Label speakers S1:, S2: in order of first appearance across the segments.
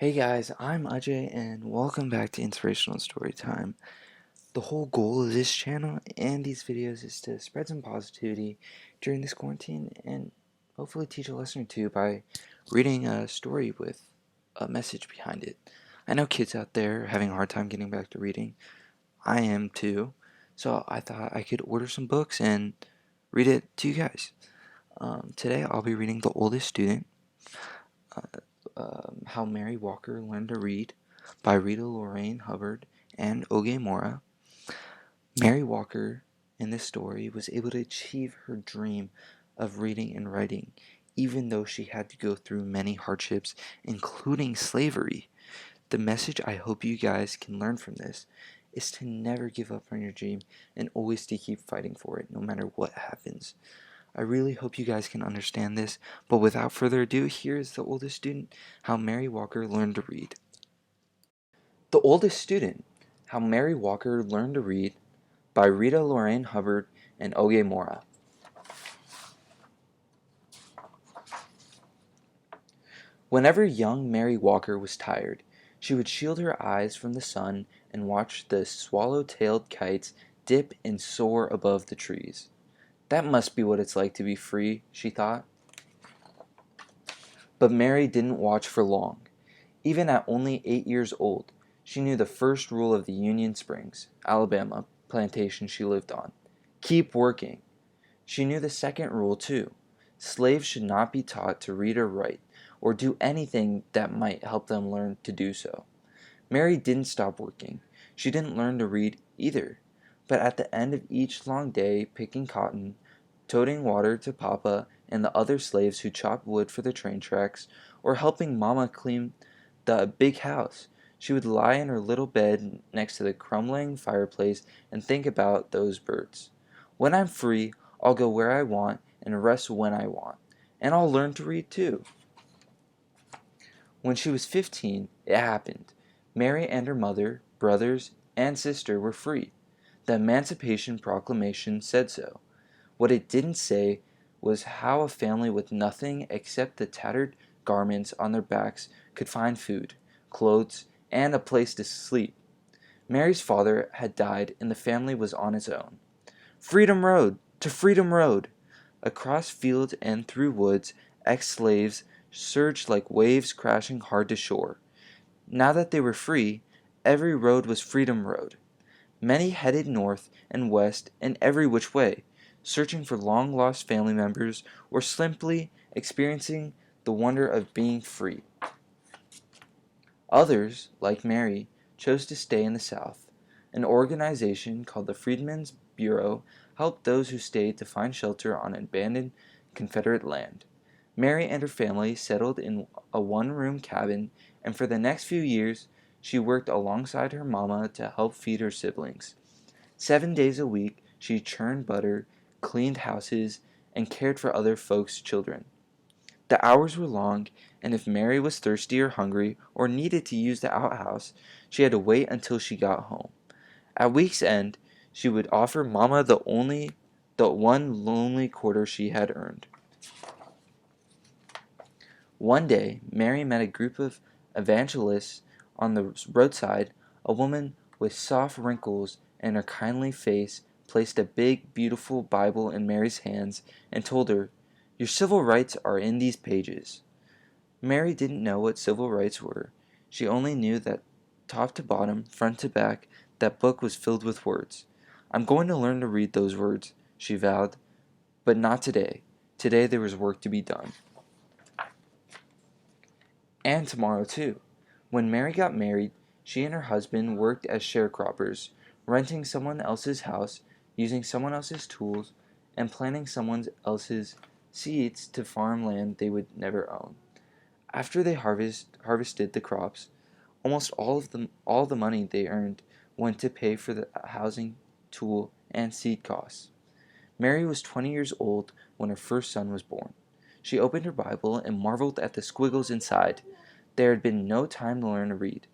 S1: Hey guys, I'm Ajay and welcome back to Inspirational Storytime. The whole goal of this channel and these videos is to spread some positivity during this quarantine and hopefully teach a lesson or two by reading a story with a message behind it. I know kids out there are having a hard time getting back to reading. I am too. So I thought I could order some books and read it to you guys. Today I'll be reading The Oldest Student, How Mary Walker Learned to Read by Rita Lorraine Hubbard and Oge Mora. Mary Walker, in this story, was able to achieve her dream of reading and writing, even though she had to go through many hardships, including slavery. The message I hope you guys can learn from this is to never give up on your dream and always to keep fighting for it, no matter what happens. I really hope you guys can understand this, but without further ado, here is The Oldest Student, How Mary Walker Learned to Read. The Oldest Student, How Mary Walker Learned to Read by Rita Lorraine Hubbard and Oge Mora. Whenever young Mary Walker was tired, she would shield her eyes from the sun and watch the swallow-tailed kites dip and soar above the trees. That must be what it's like to be free, she thought. But Mary didn't watch for long. Even at only 8 years old, she knew the first rule of the Union Springs, Alabama, plantation she lived on. Keep working. She knew the second rule too. Slaves should not be taught to read or write, or do anything that might help them learn to do so. Mary didn't stop working. She didn't learn to read either. But at the end of each long day picking cotton, toting water to Papa and the other slaves who chopped wood for the train tracks, or helping Mama clean the big house, she would lie in her little bed next to the crumbling fireplace and think about those birds. When I'm free, I'll go where I want and rest when I want, and I'll learn to read too. When she was 15, it happened. Mary and her mother, brothers, and sister were free. The Emancipation Proclamation said so. What it didn't say was how a family with nothing except the tattered garments on their backs could find food, clothes, and a place to sleep. Mary's father had died and the family was on its own. Freedom Road! To Freedom Road! Across fields and through woods, ex-slaves surged like waves crashing hard to shore. Now that they were free, every road was Freedom Road. Many headed north and west and every which way, searching for long-lost family members or simply experiencing the wonder of being free. Others, like Mary, chose to stay in the South. An organization called the Freedmen Bureau helped those who stayed to find shelter on abandoned Confederate land. Mary and her family settled in a one-room cabin, and for the next few years, she worked alongside her mama to help feed her siblings. 7 days a week, she churned butter, cleaned houses, and cared for other folks' children. The hours were long, and if Mary was thirsty or hungry or needed to use the outhouse, she had to wait until she got home. At week's end, she would offer Mama the one lonely quarter she had earned. One day, Mary met a group of evangelists on the roadside. A woman with soft wrinkles in her kindly face placed a big, beautiful Bible in Mary's hands and told her, "Your civil rights are in these pages." Mary didn't know what civil rights were. She only knew that top to bottom, front to back, that book was filled with words. "I'm going to learn to read those words," she vowed. But not today. Today there was work to be done. And tomorrow too. When Mary got married, she and her husband worked as sharecroppers, renting someone else's house, using someone else's tools, and planting someone else's seeds to farm land they would never own. After they harvested the crops, almost all the money they earned went to pay for the housing, tool, and seed costs. Mary was 20 years old when her first son was born. She opened her Bible and marveled at the squiggles inside. There had been no time to learn to read.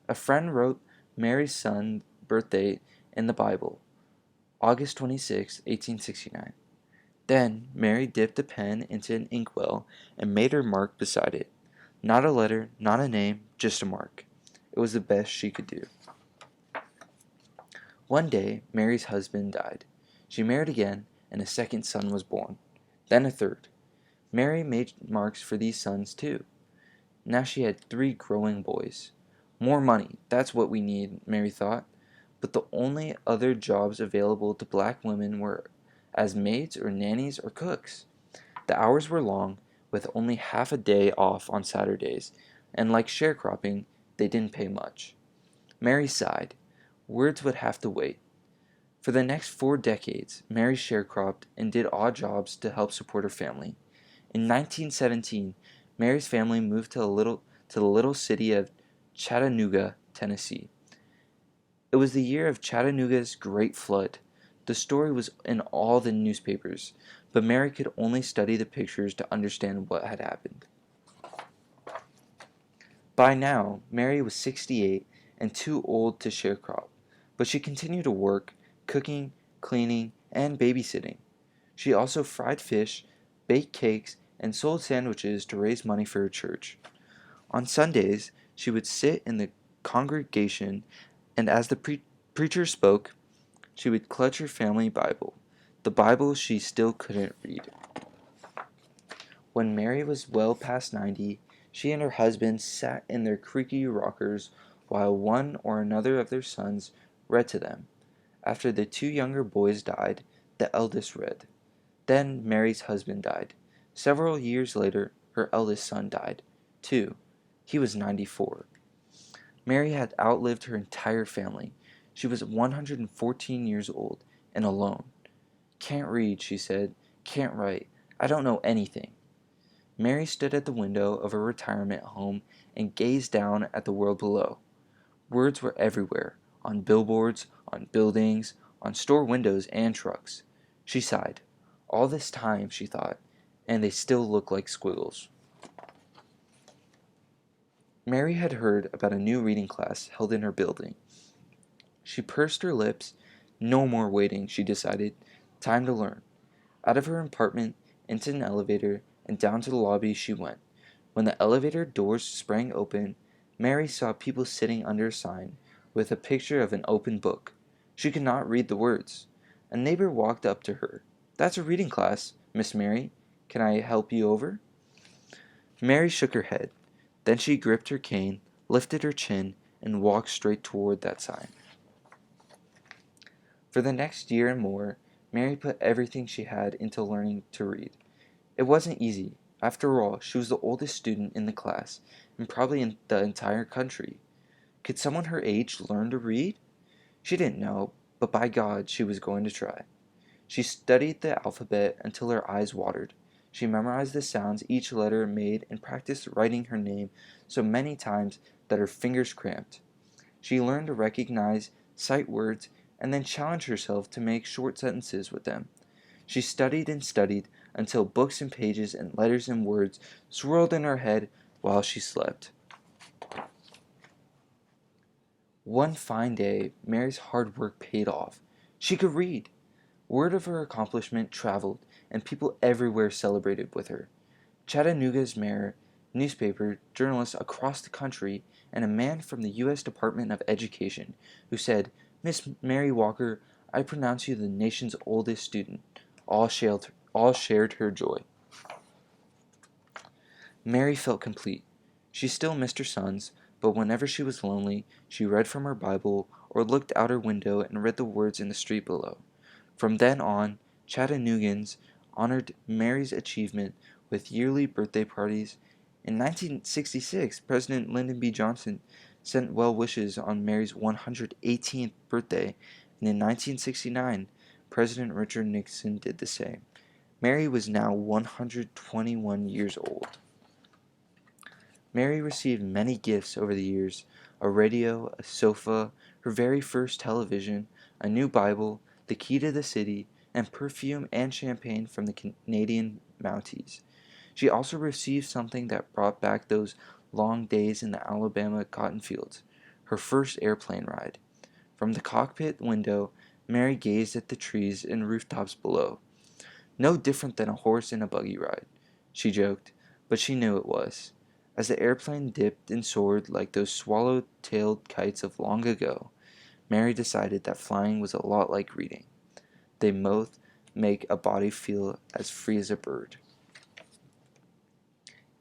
S1: A friend wrote Mary's son's birthday in the Bible, August 26, 1869. Then Mary dipped a pen into an inkwell and made her mark beside it. Not a letter, not a name, just a mark. It was the best she could do. One day, Mary's husband died. She married again, and a second son was born. Then a third. Mary made marks for these sons too. Now she had 3 growing boys. More money, that's what we need, Mary thought. But the only other jobs available to black women were as maids or nannies or cooks. The hours were long, with only half a day off on Saturdays, and like sharecropping, they didn't pay much. Mary sighed. Words would have to wait. For the next 4 decades, Mary sharecropped and did odd jobs to help support her family. In 1917, Mary's family moved to the little city of Chattanooga, Tennessee. It was the year of Chattanooga's Great Flood. The story was in all the newspapers, but Mary could only study the pictures to understand what had happened. By now, Mary was 68 and too old to sharecrop, but she continued to work, cooking, cleaning, and babysitting. She also fried fish, baked cakes, and sold sandwiches to raise money for her church. On Sundays, she would sit in the congregation, and as the preacher spoke, she would clutch her family Bible, the Bible she still couldn't read. When Mary was well past 90, she and her husband sat in their creaky rockers while one or another of their sons read to them. After the 2 younger boys died, the eldest read. Then Mary's husband died. Several years later, her eldest son died, too. He was 94. Mary had outlived her entire family. She was 114 years old and alone. "Can't read," she said. "Can't write. I don't know anything." Mary stood at the window of her retirement home and gazed down at the world below. Words were everywhere, on billboards, on buildings, on store windows and trucks. She sighed. All this time, she thought, and they still look like squiggles. Mary had heard about a new reading class held in her building. She pursed her lips. No more waiting, she decided. Time to learn. Out of her apartment, into an elevator, and down to the lobby she went. When the elevator doors sprang open, Mary saw people sitting under a sign with a picture of an open book. She could not read the words. A neighbor walked up to her. "That's a reading class, Miss Mary. Can I help you over?" Mary shook her head. Then she gripped her cane, lifted her chin, and walked straight toward that sign. For the next year and more, Mary put everything she had into learning to read. It wasn't easy. After all, she was the oldest student in the class, and probably in the entire country. Could someone her age learn to read? She didn't know, but by God, she was going to try. She studied the alphabet until her eyes watered. She memorized the sounds each letter made and practiced writing her name so many times that her fingers cramped. She learned to recognize sight words and then challenge herself to make short sentences with them. She studied and studied until books and pages and letters and words swirled in her head while she slept. One fine day, Mary's hard work paid off. She could read. Word of her accomplishment traveled, and people everywhere celebrated with her. Chattanooga's mayor, newspaper, journalists across the country, and a man from the U.S. Department of Education who said, "Miss Mary Walker, I pronounce you the nation's oldest student," all shared her joy. Mary felt complete. She still missed her sons, but whenever she was lonely, she read from her Bible or looked out her window and read the words in the street below. From then on, Chattanoogans honored Mary's achievement with yearly birthday parties. In 1966, President Lyndon B. Johnson sent well wishes on Mary's 118th birthday, and in 1969, President Richard Nixon did the same. Mary was now 121 years old. Mary received many gifts over the years: a radio, a sofa, her very first television, a new Bible, the key to the city, and perfume and champagne from the Canadian Mounties. She also received something that brought back those long days in the Alabama cotton fields: her first airplane ride. From the cockpit window, Mary gazed at the trees and rooftops below. "No different than a horse and a buggy ride," she joked, but she knew it was. As the airplane dipped and soared like those swallow-tailed kites of long ago, Mary decided that flying was a lot like reading. They both make a body feel as free as a bird.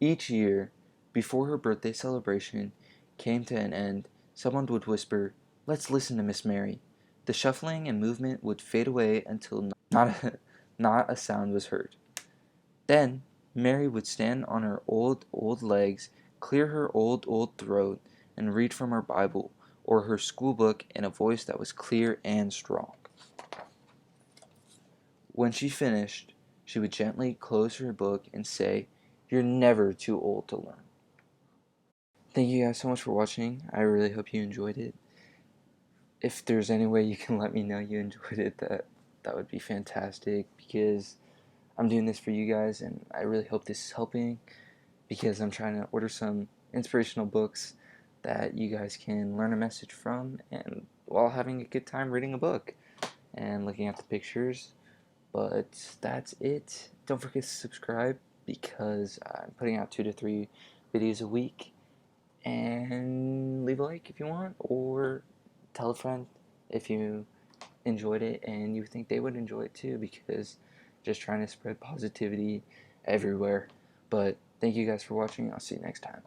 S1: Each year, before her birthday celebration came to an end, someone would whisper, "Let's listen to Miss Mary." The shuffling and movement would fade away until not a sound was heard. Then Mary would stand on her old legs, clear her old throat, and read from her Bible or her school book in a voice that was clear and strong. When she finished, she would gently close her book and say, "You're never too old to learn." Thank you guys so much for watching. I really hope you enjoyed it. If there's any way you can let me know you enjoyed it, that would be fantastic, because I'm doing this for you guys and I really hope this is helping, because I'm trying to order some inspirational books that you guys can learn a message from and while having a good time reading a book and looking at the pictures. But that's it. Don't forget to subscribe, because I'm putting out 2 to 3 videos a week. And leave a like if you want, or tell a friend if you enjoyed it and you think they would enjoy it too, because just trying to spread positivity everywhere. But thank you guys for watching. I'll see you next time.